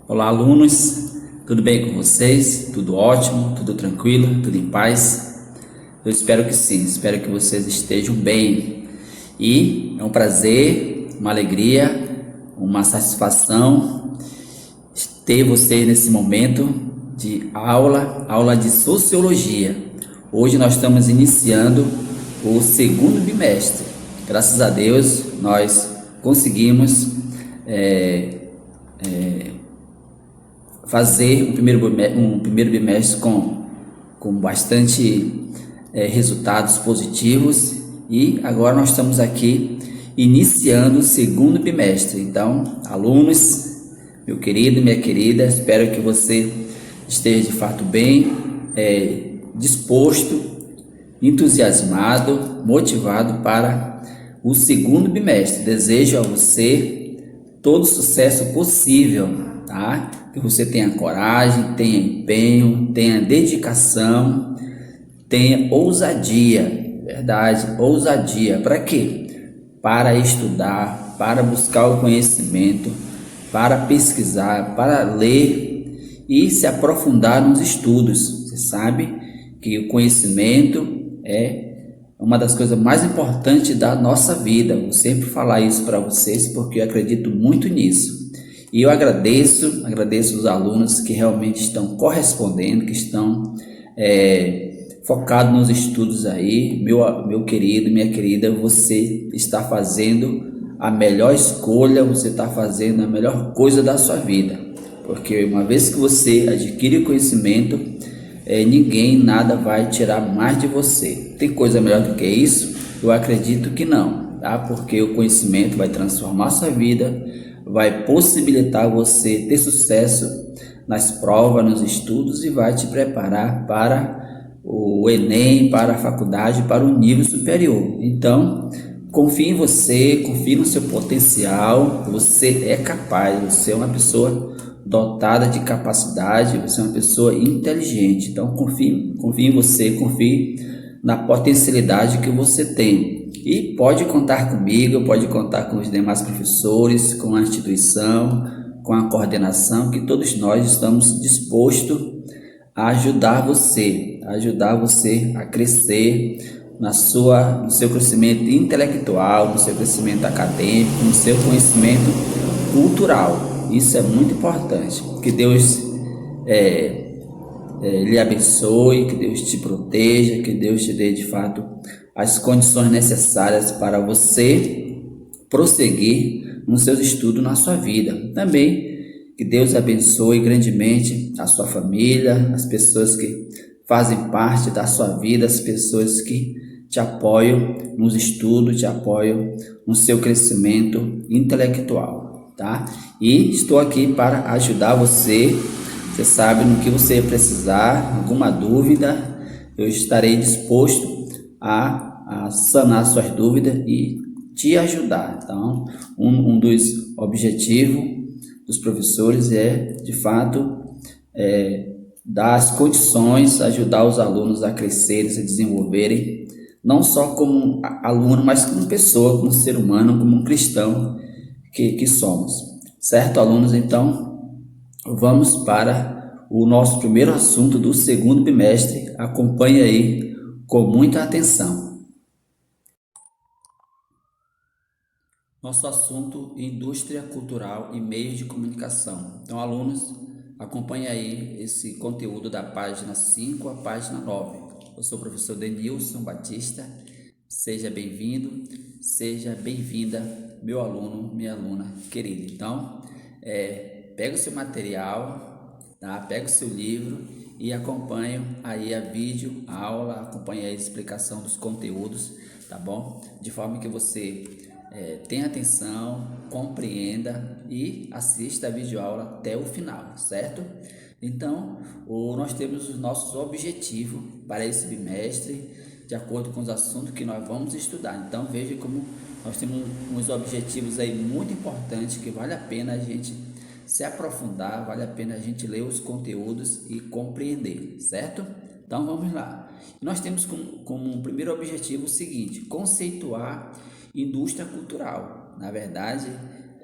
Olá, alunos, tudo bem com vocês? Tudo ótimo? Tudo tranquilo? Tudo em paz? Eu espero que sim, espero que vocês estejam bem. E é um prazer, uma alegria, uma satisfação ter vocês nesse momento de aula de Sociologia. Hoje nós estamos iniciando o segundo bimestre. Graças a Deus nós conseguimos fazer um primeiro bimestre com bastante resultados positivos, e agora nós estamos aqui iniciando o segundo bimestre. Então, alunos, meu querido, minha querida, espero que você esteja de fato bem disposto, entusiasmado, motivado para o segundo bimestre. Desejo a você todo o sucesso possível, tá? Que você tenha coragem, tenha empenho, tenha dedicação, tenha ousadia, verdade, ousadia. Para quê? Para estudar, para buscar o conhecimento, para pesquisar, para ler e se aprofundar nos estudos. Você sabe que o conhecimento é uma das coisas mais importantes da nossa vida. Vou sempre falar isso para vocês porque eu acredito muito nisso. E eu agradeço os alunos que realmente estão correspondendo, que estão focados nos estudos aí. Meu querido, minha querida, você está fazendo a melhor escolha, você está fazendo a melhor coisa da sua vida. Porque uma vez que você adquire o conhecimento, ninguém, nada vai tirar mais de você. Tem coisa melhor do que isso? Eu acredito que não, tá? Porque o conhecimento vai transformar a sua vida, vai possibilitar você ter sucesso nas provas, nos estudos, e vai te preparar para o Enem, para a faculdade, para o nível superior. Então, confie em você, confie no seu potencial. Você é capaz, você é uma pessoa dotada de capacidade, você é uma pessoa inteligente. Então confie em você, confie na potencialidade que você tem. E pode contar comigo, pode contar com os demais professores, com a instituição, com a coordenação, que todos nós estamos dispostos a ajudar você a crescer no seu crescimento intelectual, no seu crescimento acadêmico, no seu conhecimento cultural. Isso é muito importante. Que Deus lhe abençoe, que Deus te proteja, que Deus te dê de fato as condições necessárias para você prosseguir nos seus estudos, na sua vida. Também que Deus abençoe grandemente a sua família, as pessoas que fazem parte da sua vida, as pessoas que te apoiam nos estudos, te apoiam no seu crescimento intelectual, tá? E estou aqui para ajudar você. Você sabe, no que você precisar, alguma dúvida, eu estarei disposto a sanar suas dúvidas e te ajudar. Então, um dos objetivos dos professores é, de fato, dar as condições, ajudar os alunos a crescerem, se desenvolverem, não só como aluno, mas como pessoa, como ser humano, como um cristão que somos. Certo, alunos? Então, vamos para o nosso primeiro assunto do segundo bimestre. Acompanhe aí com muita atenção. Nosso assunto: indústria cultural e meios de comunicação. Então, alunos, acompanhe aí esse conteúdo da página 5 à página 9. Eu sou o professor Denilson Batista. Seja bem-vindo, seja bem-vinda, meu aluno, minha aluna querida. Então, pega o seu material, tá? Pega o seu livro e acompanhe aí a vídeo, a aula, acompanhe a explicação dos conteúdos, tá bom? De forma que você tenha atenção, compreenda e assista a videoaula até o final, certo? Então, nós temos os nossos objetivos para esse bimestre, de acordo com os assuntos que nós vamos estudar. Então, veja como nós temos uns objetivos aí muito importantes, que vale a pena a gente se aprofundar, vale a pena a gente ler os conteúdos e compreender, certo? Então vamos lá. Nós temos como um primeiro objetivo o seguinte: conceituar indústria cultural. Na verdade,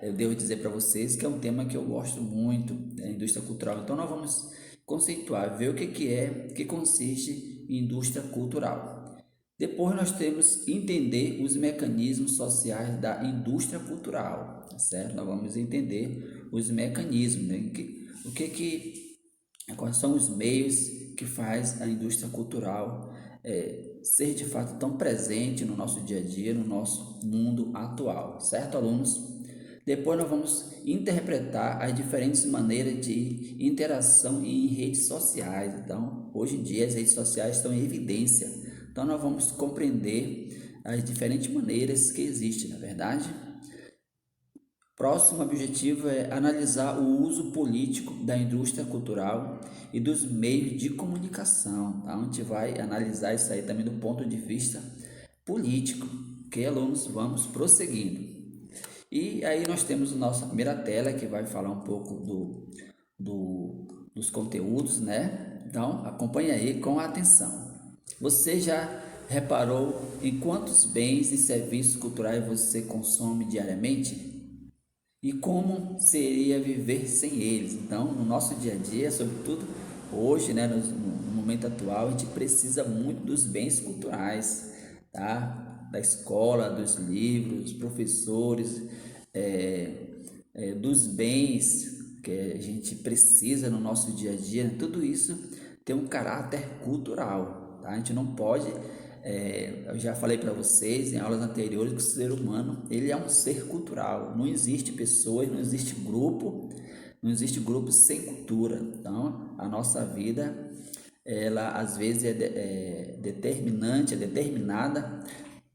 eu devo dizer para vocês que é um tema que eu gosto muito, da indústria cultural. Então nós vamos conceituar, ver o que consiste em indústria cultural. Depois nós temos entender os mecanismos sociais da indústria cultural, tá certo? Nós vamos entender os mecanismos, né? Quais são os meios que faz a indústria cultural ser de fato tão presente no nosso dia a dia, no nosso mundo atual, certo, alunos? Depois nós vamos interpretar as diferentes maneiras de interação em redes sociais. Então, hoje em dia as redes sociais estão em evidência. Então, nós vamos compreender as diferentes maneiras que existem, na verdade. Próximo objetivo é analisar o uso político da indústria cultural e dos meios de comunicação. Tá? A gente vai analisar isso aí também do ponto de vista político. Ok, alunos? Vamos prosseguindo. E aí nós temos a nossa primeira tela que vai falar um pouco dos conteúdos, né? Então acompanhe aí com atenção. Você já reparou em quantos bens e serviços culturais você consome diariamente? E como seria viver sem eles? Então, no nosso dia a dia, sobretudo hoje, né, no momento atual, a gente precisa muito dos bens culturais, tá? Da escola, dos livros, professores, dos bens que a gente precisa no nosso dia a dia, né? Tudo isso tem um caráter cultural, tá? A gente não pode eu já falei para vocês em aulas anteriores que o ser humano ele é um ser cultural. Não existe pessoas, não existe grupo, não existe grupo sem cultura. Então, a nossa vida, ela às vezes é determinante, é determinada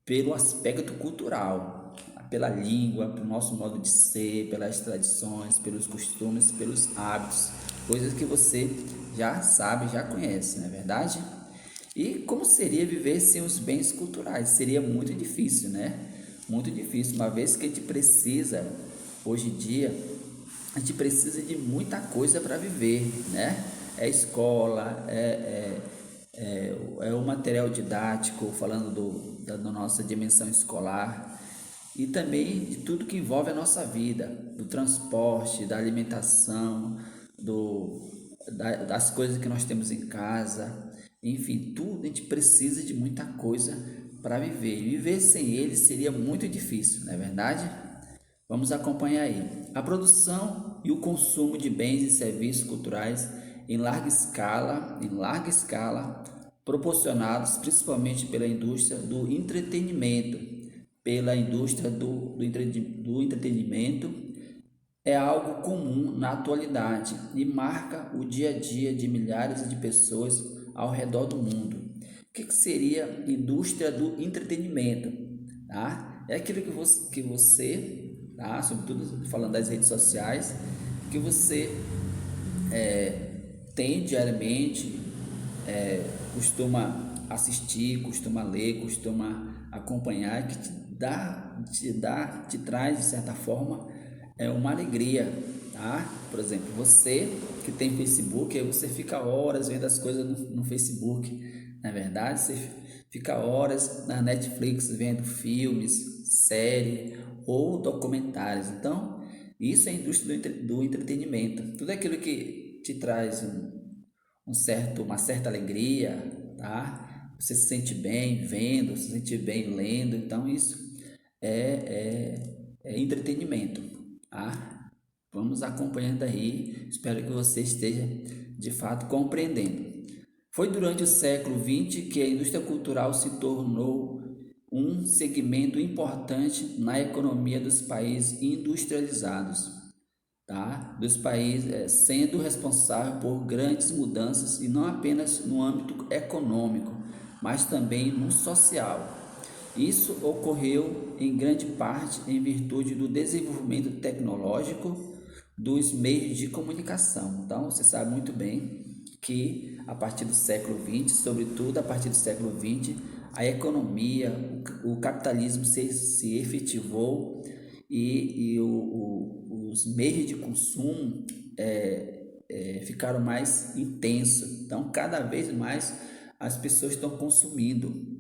pelo aspecto cultural, pela língua, pelo nosso modo de ser, pelas tradições, pelos costumes, pelos hábitos, coisas que você já sabe, já conhece, não é verdade? E como seria viver sem os bens culturais? Seria muito difícil, né? Muito difícil, uma vez que a gente precisa, hoje em dia, a gente precisa de muita coisa para viver, né? É escola, é o material didático, falando da nossa dimensão escolar, e também de tudo que envolve a nossa vida, do transporte, da alimentação, das coisas que nós temos em casa, enfim, tudo a gente precisa de muita coisa para viver. E viver sem ele seria muito difícil, não é verdade? Vamos acompanhar aí. A produção e o consumo de bens e serviços culturais em larga escala, proporcionados principalmente pela indústria do entretenimento, pela indústria do entretenimento, é algo comum na atualidade e marca o dia a dia de milhares de pessoas ao redor do mundo. O que seria indústria do entretenimento? Tá? É aquilo que você, tá? Sobretudo falando das redes sociais, que você tem diariamente, costuma assistir, costuma ler, costuma acompanhar, que te traz de certa forma uma alegria, tá? Por exemplo, você que tem Facebook, aí você fica horas vendo as coisas no Facebook, na verdade, você fica horas na Netflix vendo filmes, série ou documentários. Então, isso é a indústria do entretenimento. Tudo aquilo que te traz uma certa alegria, tá? Você se sente bem vendo, se sente bem lendo, então isso é entretenimento, tá? Vamos acompanhando aí, espero que você esteja de fato compreendendo. Foi durante o século XX que a indústria cultural se tornou um segmento importante na economia dos países industrializados, tá? Dos países, sendo responsável por grandes mudanças e não apenas no âmbito econômico, mas também no social. Isso ocorreu em grande parte em virtude do desenvolvimento tecnológico dos meios de comunicação. Então, você sabe muito bem que a partir do século XX, sobretudo a partir do século XX, a economia, o capitalismo se efetivou e os meios de consumo ficaram mais intensos. Então, cada vez mais as pessoas estão consumindo,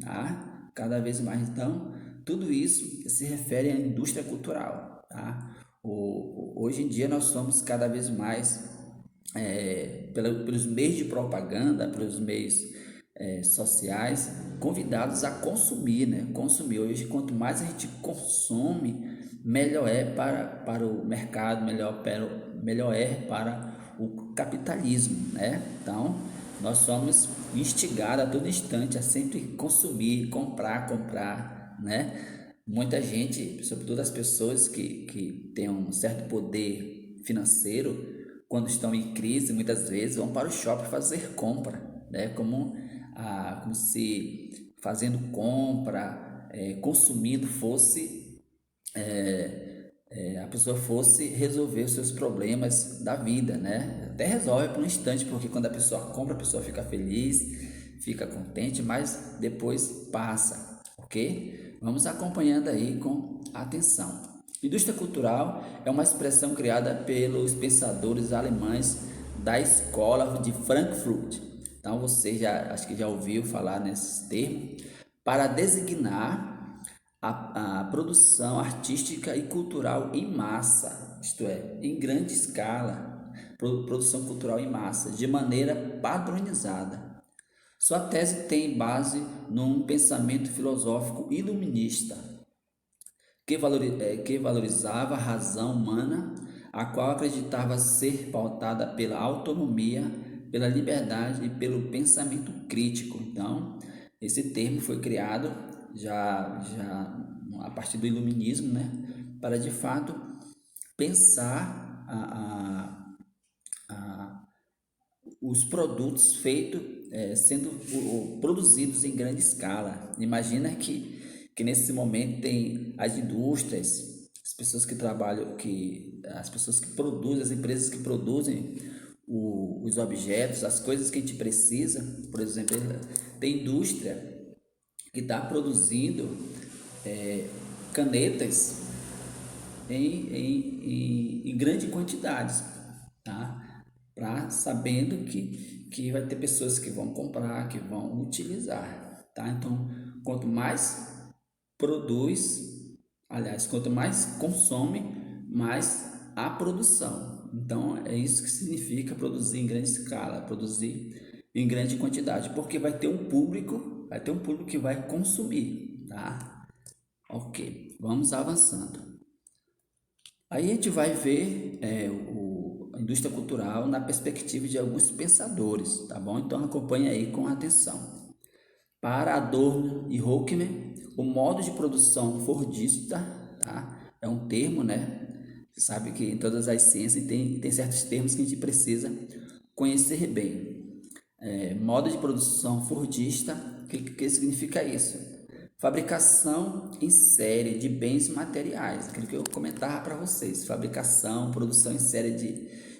cada vez mais. Então, tudo isso se refere à indústria cultural, tá? Hoje em dia nós somos cada vez mais, pelos meios de propaganda, pelos meios sociais, convidados a consumir, né? Consumir. Hoje, quanto mais a gente consome, melhor é para o mercado, melhor é para o capitalismo, né? Então, nós somos instigados a todo instante a sempre consumir, comprar, né? Muita gente, sobretudo as pessoas que têm um certo poder financeiro, quando estão em crise, muitas vezes vão para o shopping fazer compra, né? Como se fazendo compra, consumindo fosse a pessoa fosse resolver os seus problemas da vida, né? Até resolve por um instante, porque quando a pessoa compra, a pessoa fica feliz, fica contente, mas depois passa, ok? Vamos acompanhando aí com atenção. Indústria cultural é uma expressão criada pelos pensadores alemães da escola de Frankfurt. Então você acho que já ouviu falar nesse termo para designar a produção artística e cultural em massa, isto é, em grande escala, produção cultural em massa, de maneira padronizada. Sua tese tem base num pensamento filosófico iluminista, que valorizava a razão humana, a qual acreditava ser pautada pela autonomia, pela liberdade e pelo pensamento crítico. Então, esse termo foi criado já a partir do iluminismo, né, para de fato pensar os produtos feitos sendo produzidos em grande escala. Imagina que nesse momento tem as indústrias, as pessoas que trabalham, as pessoas que produzem, as empresas que produzem os objetos, as coisas que a gente precisa. Por exemplo, tem indústria que está produzindo canetas em grande quantidades, tá? Sabendo que vai ter pessoas que vão comprar, que vão utilizar, tá? Então, quanto mais produz, aliás, quanto mais consome, mais a produção. Então, é isso que significa produzir em grande escala, produzir em grande quantidade, porque vai ter um público que vai consumir, tá? Ok, vamos avançando. Aí a gente vai ver a indústria cultural na perspectiva de alguns pensadores, tá bom? Então acompanhe aí com atenção. Para Adorno e Horkheimer, o modo de produção fordista, tá? É um termo, né? Você sabe que em todas as ciências tem certos termos que a gente precisa conhecer bem. Modo de produção fordista, o que significa isso? Fabricação em série de bens materiais, aquilo que eu comentava para vocês, fabricação, produção em série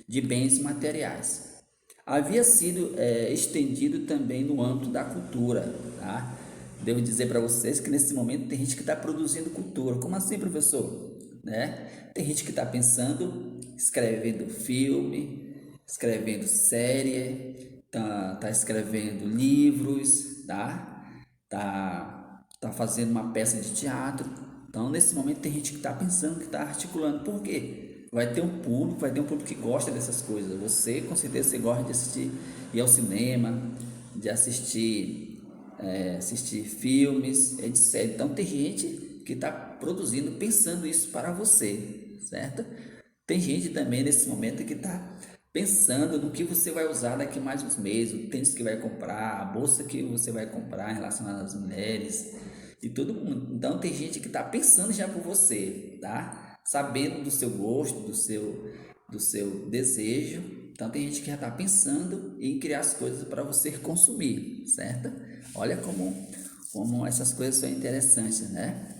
de bens materiais. Havia sido estendido também no âmbito da cultura, tá? Devo dizer para vocês que nesse momento tem gente que está produzindo cultura. Como assim, professor? Né? Tem gente que está pensando, escrevendo filme, escrevendo série, tá escrevendo livros, tá fazendo uma peça de teatro. Então, nesse momento tem gente que está pensando, que está articulando. Por quê? Vai ter um público que gosta dessas coisas. Você, com certeza, você gosta de assistir, ir ao cinema, de assistir filmes, etc. Então, tem gente que está produzindo, pensando isso para você, certo? Tem gente também nesse momento que está pensando no que você vai usar daqui mais uns meses, o tênis que vai comprar, a bolsa que você vai comprar relacionada às mulheres e todo mundo. Então tem gente que está pensando já por você, tá? Sabendo do seu gosto, do seu desejo. Então tem gente que já está pensando em criar as coisas para você consumir, certo? Olha como essas coisas são interessantes, né?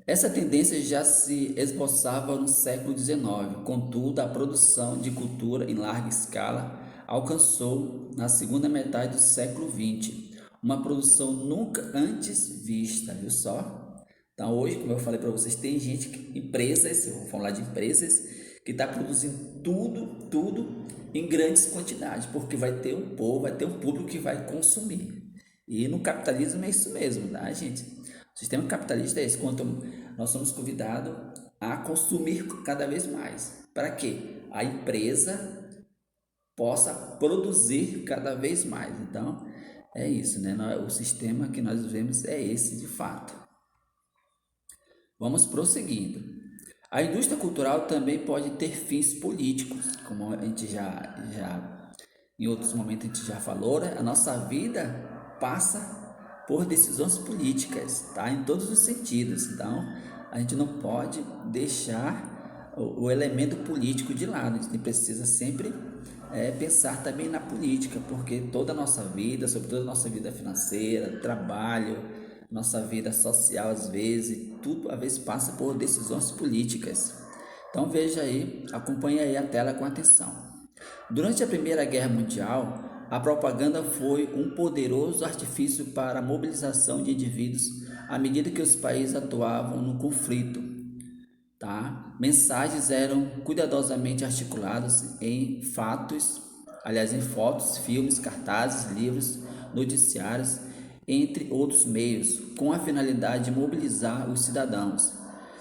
Essa tendência já se esboçava no século XIX, contudo, a produção de cultura em larga escala alcançou, na segunda metade do século XX, uma produção nunca antes vista, viu só? Então, hoje, como eu falei para vocês, tem empresas, eu vou falar de empresas, que está produzindo tudo em grandes quantidades, porque vai ter um povo, vai ter um público que vai consumir. E no capitalismo é isso mesmo, tá, gente? O sistema capitalista é esse, quanto nós somos convidados a consumir cada vez mais. Para quê? A empresa possa produzir cada vez mais. Então, é isso, né? O sistema que nós vemos é esse de fato. Vamos prosseguindo. A indústria cultural também pode ter fins políticos, como a gente já em outros momentos a gente já falou, né? A nossa vida passa por decisões políticas, tá? Em todos os sentidos. Então, a gente não pode deixar o elemento político de lado. A gente precisa sempre pensar também na política, porque toda a nossa vida, sobretudo a nossa vida financeira, trabalho, nossa vida social, às vezes, tudo às vezes passa por decisões políticas. Então veja aí, acompanhe aí a tela com atenção. Durante a Primeira Guerra Mundial, a propaganda foi um poderoso artifício para a mobilização de indivíduos à medida que os países atuavam no conflito. Tá? Mensagens eram cuidadosamente articuladas em em fotos, filmes, cartazes, livros, noticiários, entre outros meios, com a finalidade de mobilizar os cidadãos,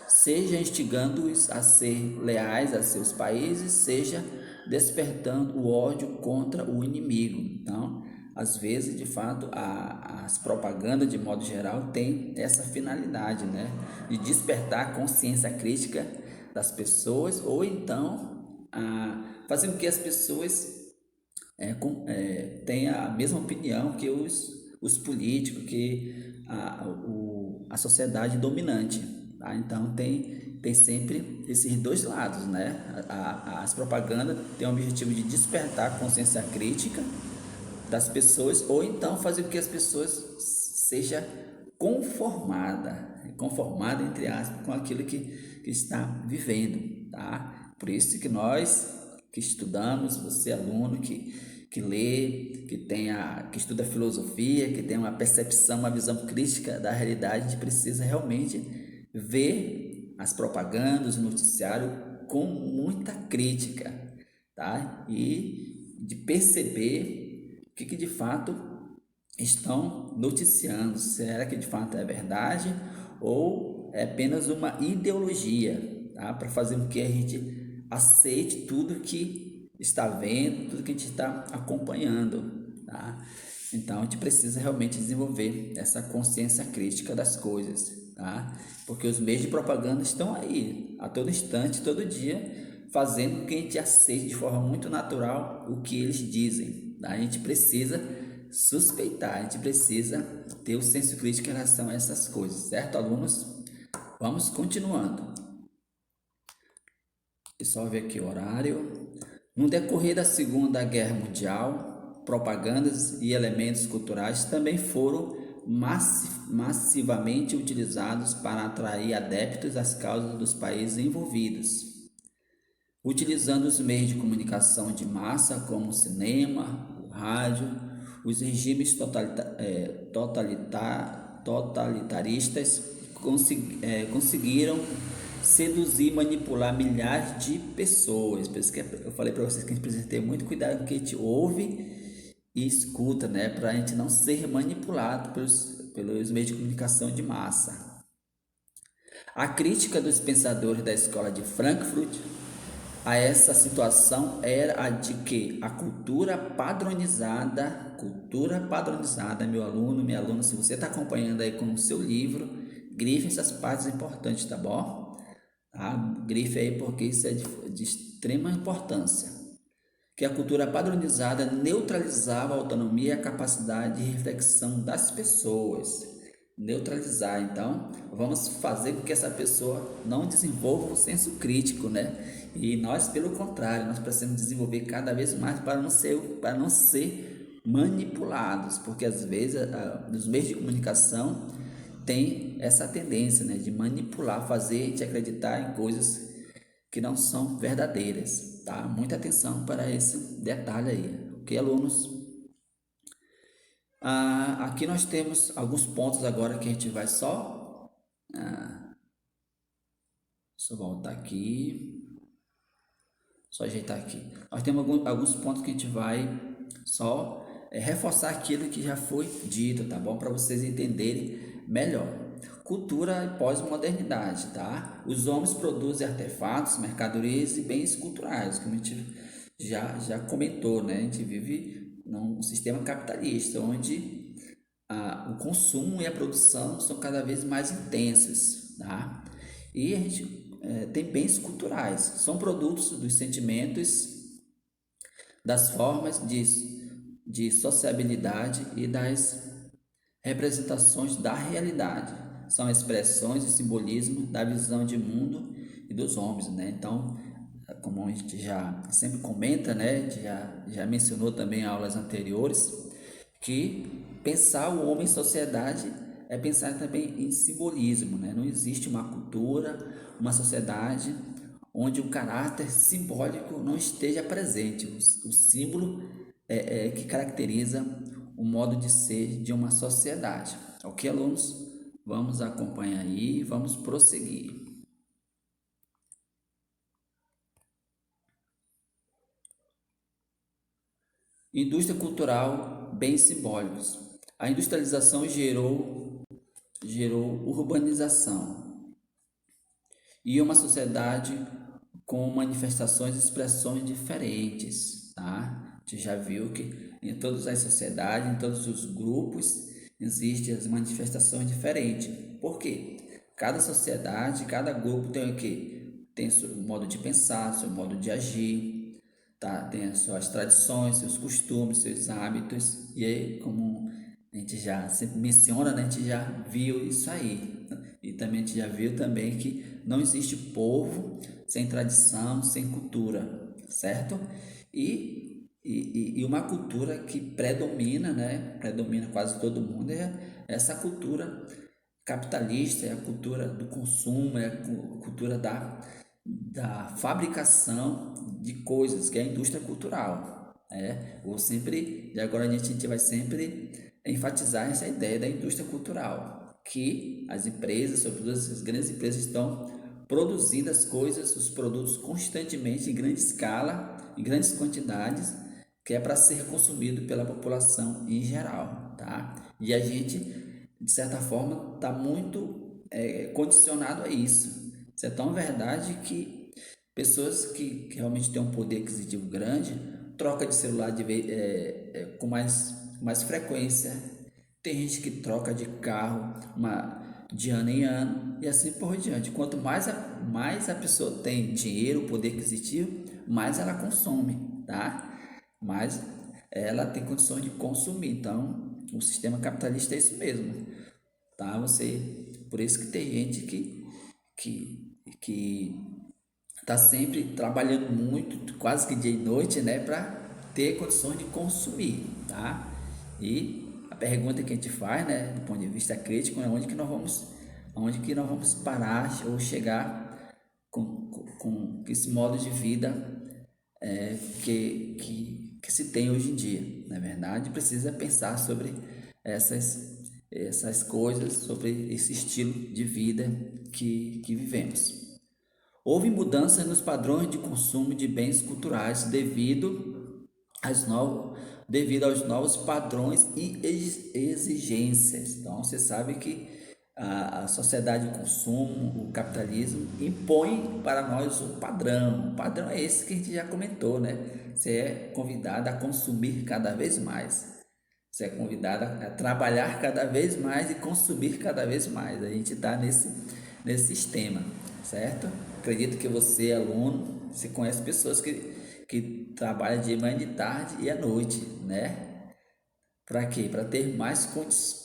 seja instigando-os a ser leais a seus países, seja despertando o ódio contra o inimigo. Então, às vezes, de fato, as propagandas, de modo geral, têm essa finalidade, né? De despertar a consciência crítica das pessoas, ou então fazer com que as pessoas tenham a mesma opinião que os políticos, que a sociedade dominante. Tá? Então, tem sempre esses dois lados, né? As propagandas têm o objetivo de despertar a consciência crítica das pessoas, ou então fazer com que as pessoas seja conformada entre aspas com aquilo que está vivendo, tá? Por isso que nós que estudamos, você aluno que lê, que estuda filosofia, que tem uma percepção, uma visão crítica da realidade, a gente precisa realmente ver as propagandas, o noticiário com muita crítica, tá? E de perceber o que de fato estão noticiando. Será que de fato é verdade ou é apenas uma ideologia, tá? Para fazer com que a gente aceite tudo que está vendo, tudo que a gente está acompanhando, tá? Então a gente precisa realmente desenvolver essa consciência crítica das coisas, tá? Porque os meios de propaganda estão aí a todo instante, todo dia, fazendo com que a gente aceite de forma muito natural o que eles dizem, tá? A gente precisa suspeitar, a gente precisa ter o senso crítico em relação a essas coisas, certo, alunos? Vamos continuando. Pessoal, ver aqui o horário. No decorrer da Segunda Guerra Mundial, propagandas e elementos culturais também foram massivamente utilizados para atrair adeptos às causas dos países envolvidos, utilizando os meios de comunicação de massa como o cinema, o rádio. Os regimes totalitaristas conseguiram seduzir e manipular milhares de pessoas. Por isso que eu falei para vocês que a gente precisa ter muito cuidado com o que a gente ouve e escuta, né? Para a gente não ser manipulado pelos meios de comunicação de massa. A crítica dos pensadores da escola de Frankfurt a essa situação era a de que a cultura padronizada, meu aluno, minha aluna, se você está acompanhando aí com o seu livro, grife essas partes importantes, tá bom? Tá? Grife aí porque isso é de extrema importância. Que a cultura padronizada neutralizava a autonomia e a capacidade de reflexão das pessoas. Neutralizar, então, vamos fazer com que essa pessoa não desenvolva o senso crítico, né? E nós, pelo contrário, nós precisamos desenvolver cada vez mais para não ser manipulados, porque às vezes os meios de comunicação têm essa tendência, né, de manipular, fazer a gente acreditar em coisas que não são verdadeiras, tá? Muita atenção para esse detalhe aí, ok, alunos? Aqui nós temos alguns pontos agora que a gente vai só. Deixa eu voltar aqui. Só ajeitar aqui. Nós temos alguns pontos que a gente vai só reforçar aquilo que já foi dito, tá bom? Para vocês entenderem melhor. Cultura e pós-modernidade, tá? Os homens produzem artefatos, mercadorias e bens culturais, como a gente já comentou, né? A gente vive num sistema capitalista, onde o consumo e a produção são cada vez mais intensos, tá? E a gente tem bens culturais, são produtos dos sentimentos, das formas de sociabilidade e das representações da realidade. São expressões e simbolismo da visão de mundo e dos homens, né? Então, como a gente já sempre comenta, né? A gente já mencionou também em aulas anteriores, que pensar o homem em sociedade é pensar também em simbolismo, né? Não existe uma cultura, uma sociedade onde o caráter simbólico não esteja presente. O símbolo é que caracteriza o modo de ser de uma sociedade. Ok, alunos? Vamos acompanhar aí, vamos prosseguir. Indústria cultural, bens simbólicos. A industrialização gerou urbanização e uma sociedade com manifestações e expressões diferentes, tá? A gente já viu que em todas as sociedades, em todos os grupos, existem as manifestações diferentes. Por quê? Cada sociedade, cada grupo tem o quê? Tem seu modo de pensar, seu modo de agir, tá? Tem as suas tradições, seus costumes, seus hábitos. E aí, como a gente já sempre menciona, né? A gente já viu isso aí. E também a gente já viu também que não existe povo sem tradição, sem cultura, certo? E uma cultura que predomina, né? Predomina quase todo mundo é essa cultura capitalista, é a cultura do consumo, é a cultura da fabricação de coisas, que é a indústria cultural. Ou sempre, e agora a gente vai sempre enfatizar essa ideia da indústria cultural, que as empresas, sobretudo as grandes empresas, estão produzindo as coisas, os produtos constantemente em grande escala, em grandes quantidades, que é para ser consumido pela população em geral, tá? E a gente, de certa forma, está muito condicionado a isso. Isso é tão verdade que pessoas que realmente têm um poder aquisitivo grande troca de celular com mais frequência. Tem gente que troca de carro de ano em ano e assim por diante. Quanto mais a pessoa tem dinheiro, poder aquisitivo, mais ela consome, tá? Mais ela tem condições de consumir. Então, o sistema capitalista é isso mesmo, tá? Por isso que tem gente que tá sempre trabalhando muito, quase que dia e noite, né, para ter condições de consumir, tá? E a pergunta que a gente faz, né, do ponto de vista crítico, é onde que nós vamos parar ou chegar com esse modo de vida que se tem hoje em dia. Na verdade, precisa pensar sobre essas coisas, sobre esse estilo de vida que vivemos. Houve mudança nos padrões de consumo de bens culturais devido aos novos padrões e exigências. Então, você sabe que a sociedade de consumo, o capitalismo, impõe para nós um padrão. O padrão é esse que a gente já comentou, né? Você é convidado a consumir cada vez mais. Você é convidado a trabalhar cada vez mais e consumir cada vez mais. A gente está nesse sistema, certo? Acredito que você, aluno, você conhece pessoas que trabalham de manhã, de tarde e à noite, né? Para quê? Para ter mais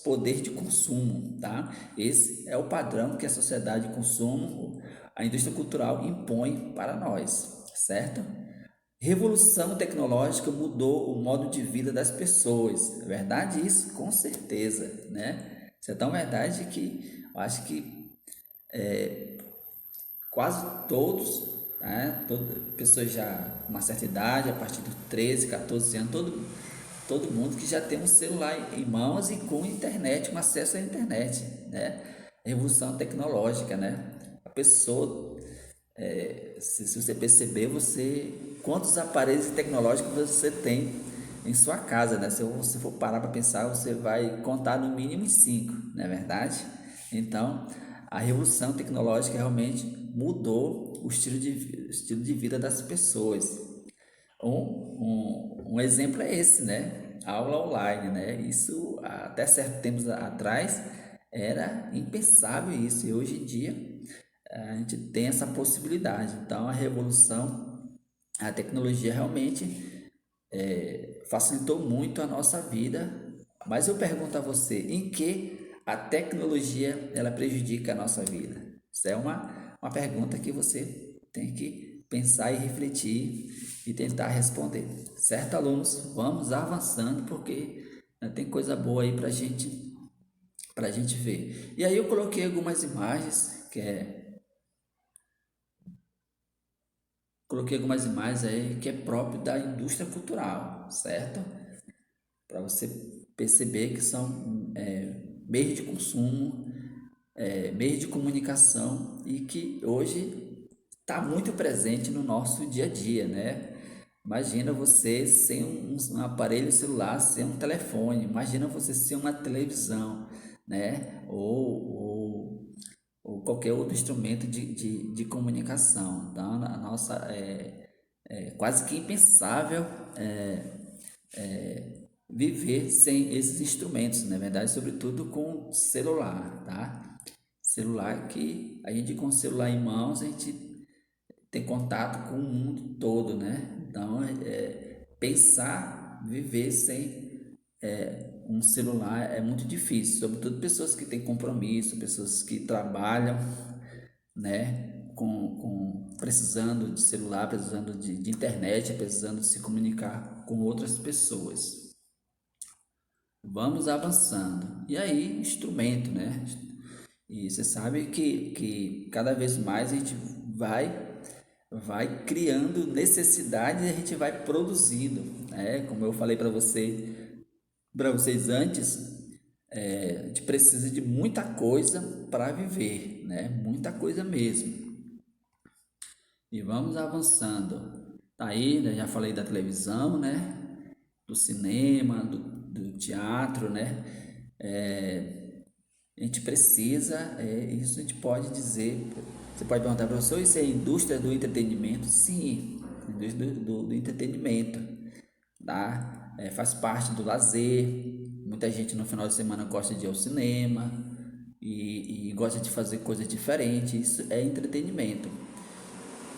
poder de consumo, tá? Esse é o padrão que a sociedade de consumo, a indústria cultural impõe para nós, certo? Revolução tecnológica mudou o modo de vida das pessoas. É verdade isso? Com certeza, né? Isso é tão verdade que eu acho que quase todos, né? Pessoas já com uma certa idade, a partir dos 13, 14 anos, todo mundo que já tem um celular em mãos e com internet, com acesso à internet, né? Revolução tecnológica, né? A pessoa, se você perceber, quantos aparelhos tecnológicos você tem em sua casa, né? Se você for parar para pensar, você vai contar no mínimo em 5, não é verdade? Então, a revolução tecnológica realmente mudou o estilo de vida das pessoas. Um exemplo é esse, né? Aula online, né? Isso até certo tempo atrás era impensável isso, e hoje em dia a gente tem essa possibilidade. Então, a revolução, a tecnologia realmente facilitou muito a nossa vida. Mas eu pergunto a você, em que a tecnologia ela prejudica a nossa vida? Isso é uma pergunta que você tem que pensar e refletir e tentar responder. Certo, alunos? Vamos avançando porque tem coisa boa aí para gente ver. E aí eu coloquei algumas imagens aí que é próprio da indústria cultural, certo? Para você perceber que são meios de consumo, meios de comunicação e que hoje está muito presente no nosso dia a dia, né? Imagina você sem um aparelho celular, sem um telefone, imagina você sem uma televisão, né? Ou qualquer outro instrumento de comunicação. Então, a nossa é quase que impensável viver sem esses instrumentos, na verdade, sobretudo com celular, tá? Celular que a gente com o celular em mãos, a gente tem contato com o mundo todo, né? Então, pensar, viver sem um celular é muito difícil, sobretudo pessoas que têm compromisso, pessoas que trabalham, né? Precisando de celular, precisando de internet, precisando de se comunicar com outras pessoas. Vamos avançando. E aí, instrumento, né? E você sabe que cada vez mais a gente vai criando necessidade e a gente vai produzindo, né? Como eu falei para vocês antes, a gente precisa de muita coisa para viver, né? Muita coisa mesmo. E vamos avançando. Tá aí, né? Já falei da televisão, né? Do cinema, do teatro, né? A gente precisa, isso a gente pode dizer. Você pode perguntar, professor, isso é indústria do entretenimento? Sim, indústria do entretenimento, tá? Faz parte do lazer. Muita gente no final de semana gosta de ir ao cinema e gosta de fazer coisas diferentes. Isso é entretenimento.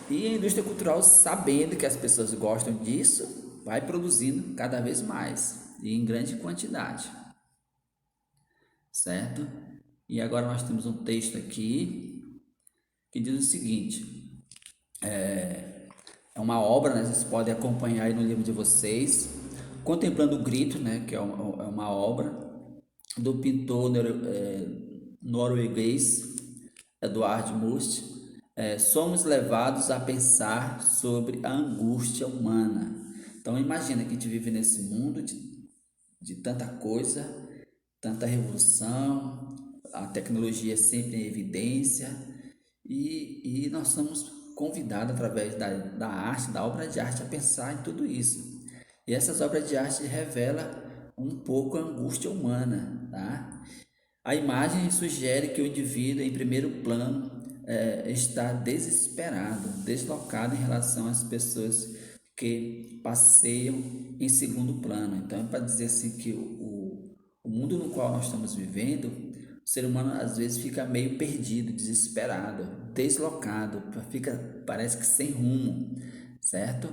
E a indústria cultural, sabendo que as pessoas gostam disso, vai produzindo cada vez mais e em grande quantidade, certo? E agora nós temos um texto aqui que diz o seguinte: é uma obra, né? Vocês podem acompanhar aí no livro de vocês, Contemplando o Grito, né? Que é uma obra do pintor norueguês Edvard Munch. Somos levados a pensar sobre a angústia humana. Então imagina que a gente vive nesse mundo de tanta coisa, tanta revolução, a tecnologia é sempre em evidência e nós somos convidados através da arte, da obra de arte, a pensar em tudo isso. E essas obras de arte revelam um pouco a angústia humana, tá? A imagem sugere que o indivíduo, em primeiro plano, está desesperado, deslocado em relação às pessoas que passeiam em segundo plano. Então, é para dizer assim que o mundo no qual nós estamos vivendo, o ser humano às vezes fica meio perdido, desesperado, deslocado, parece que sem rumo, certo?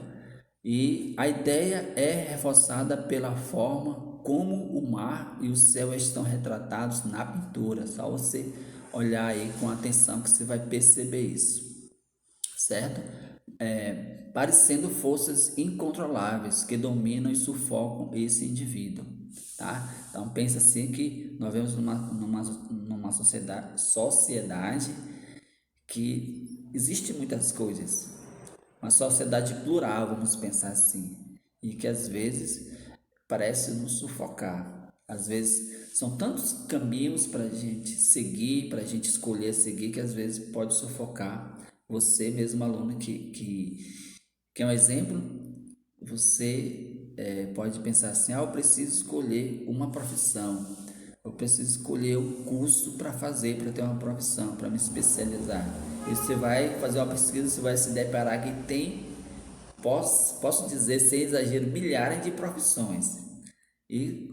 E a ideia é reforçada pela forma como o mar e o céu estão retratados na pintura. Só você olhar aí com atenção que você vai perceber isso, certo? Parecendo forças incontroláveis que dominam e sufocam esse indivíduo, tá? Então pensa assim que nós vemos numa sociedade que existe muitas coisas, uma sociedade plural, vamos pensar assim, e que às vezes parece nos sufocar. Às vezes são tantos caminhos para a gente seguir, para a gente escolher seguir, que às vezes pode sufocar você mesmo, aluno, que é um exemplo. Você pode pensar assim: eu preciso escolher uma profissão, eu preciso escolher um curso para fazer, para ter uma profissão, para me especializar. E você vai fazer uma pesquisa, você vai se deparar que tem, posso dizer, sem exagero, milhares de profissões. E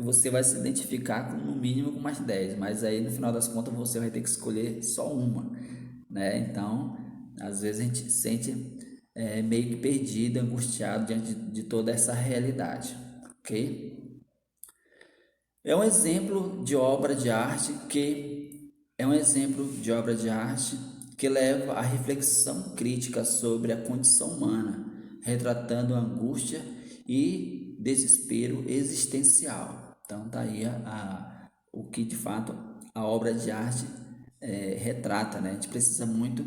você vai se identificar com no mínimo com mais 10, mas aí no final das contas você vai ter que escolher só uma, né? Então, às vezes a gente se sente meio que perdido, angustiado diante de toda essa realidade, ok? É um exemplo de obra de arte que leva à reflexão crítica sobre a condição humana, retratando a angústia e desespero existencial. Então tá aí o que de fato a obra de arte retrata, né? A gente precisa muito,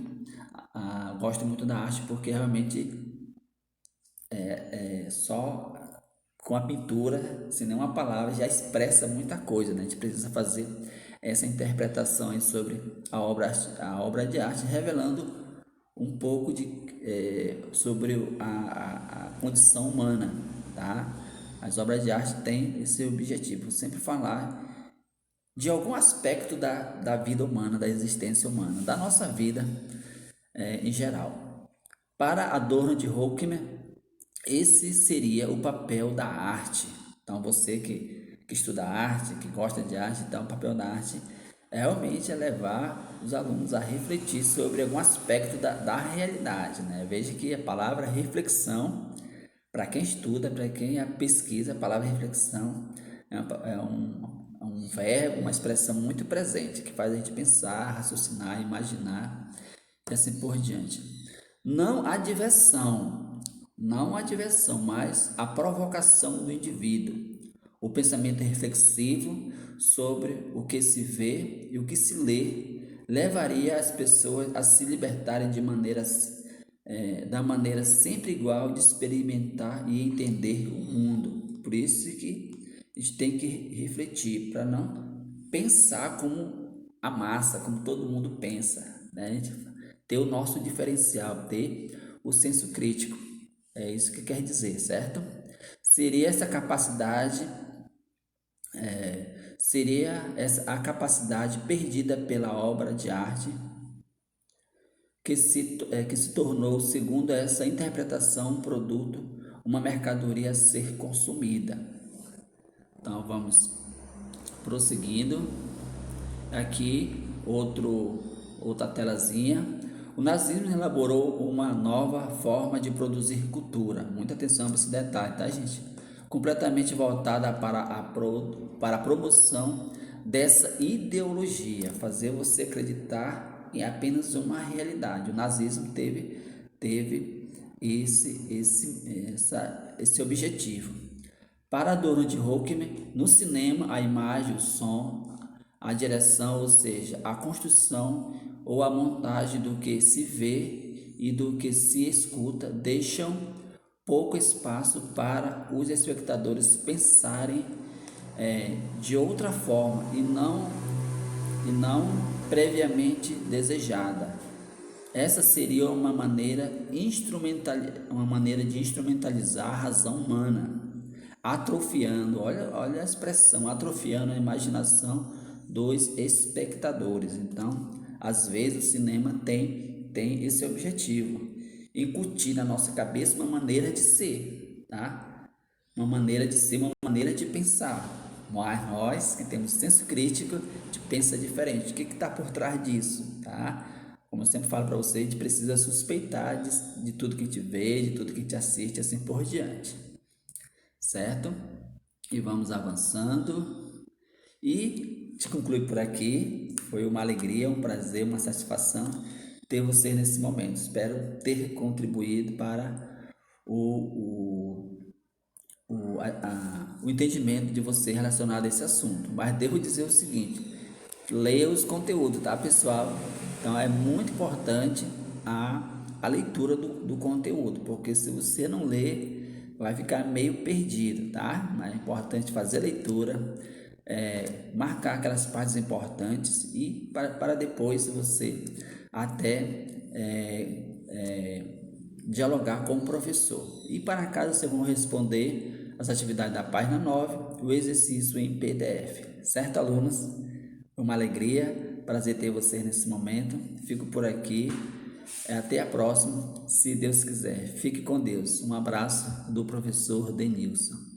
gosto muito da arte porque realmente só com a pintura, sem nenhuma palavra, já expressa muita coisa, né? A gente precisa fazer essa interpretação aí sobre a obra de arte, revelando um pouco sobre a condição humana, tá? As obras de arte têm esse objetivo, sempre falar de algum aspecto da vida humana, da existência humana, da nossa vida em geral. Para Adorno de Horkheimer, esse seria o papel da arte. Então, você que estuda arte, que gosta de arte, então o papel da arte realmente é levar os alunos a refletir sobre algum aspecto da realidade, né? Veja que a palavra reflexão, para quem estuda, para quem pesquisa, a palavra reflexão é um verbo, uma expressão muito presente, que faz a gente pensar, raciocinar, imaginar e assim por diante. Não a diversão, não a diversão, mas a provocação do indivíduo, o pensamento reflexivo sobre o que se vê e o que se lê levaria as pessoas a se libertarem da maneira sempre igual de experimentar e entender o mundo. Por isso que a gente tem que refletir para não pensar como a massa, como todo mundo pensa, né? A gente ter o nosso diferencial, ter o senso crítico. É isso que quer dizer, certo? Seria essa capacidade, seria essa a capacidade perdida pela obra de arte que se tornou, segundo essa interpretação, um produto, uma mercadoria a ser consumida. Então vamos prosseguindo. Aqui outra telazinha. O nazismo elaborou uma nova forma de produzir cultura. Muita atenção para esse detalhe, tá, gente? Completamente voltada para a promoção dessa ideologia, fazer você acreditar em apenas uma realidade. O nazismo teve esse objetivo. Para Adorno de Horkheimer, no cinema, a imagem, o som, a direção, ou seja, a construção ou a montagem do que se vê e do que se escuta, deixam pouco espaço para os espectadores pensarem de outra forma e não previamente desejada. Essa seria uma maneira de instrumentalizar a razão humana, atrofiando, olha a expressão, atrofiando a imaginação dos espectadores. Então, às vezes o cinema tem esse objetivo, incutir na nossa cabeça uma maneira de ser, tá? Uma maneira de ser, uma maneira de pensar. Mas nós que temos senso crítico, a gente pensa diferente. O que está por trás disso, tá? Como eu sempre falo para você, a gente precisa suspeitar de tudo que a gente vê, de tudo que a gente assiste, assim por diante, certo? E vamos avançando. E te concluo por aqui. Foi uma alegria, um prazer, uma satisfação ter você nesse momento. Espero ter contribuído para o entendimento de você relacionado a esse assunto. Mas devo dizer o seguinte: leia os conteúdos, tá, pessoal? Então é muito importante a leitura do conteúdo, porque se você não ler, vai ficar meio perdido, tá? Mas é importante fazer a leitura, marcar aquelas partes importantes para depois você até dialogar com o professor. E para casa vocês vão responder as atividades da página 9, o exercício em PDF. Certo, alunos? Foi uma alegria, prazer ter vocês nesse momento. Fico por aqui. Até a próxima, se Deus quiser. Fique com Deus. Um abraço do professor Denilson.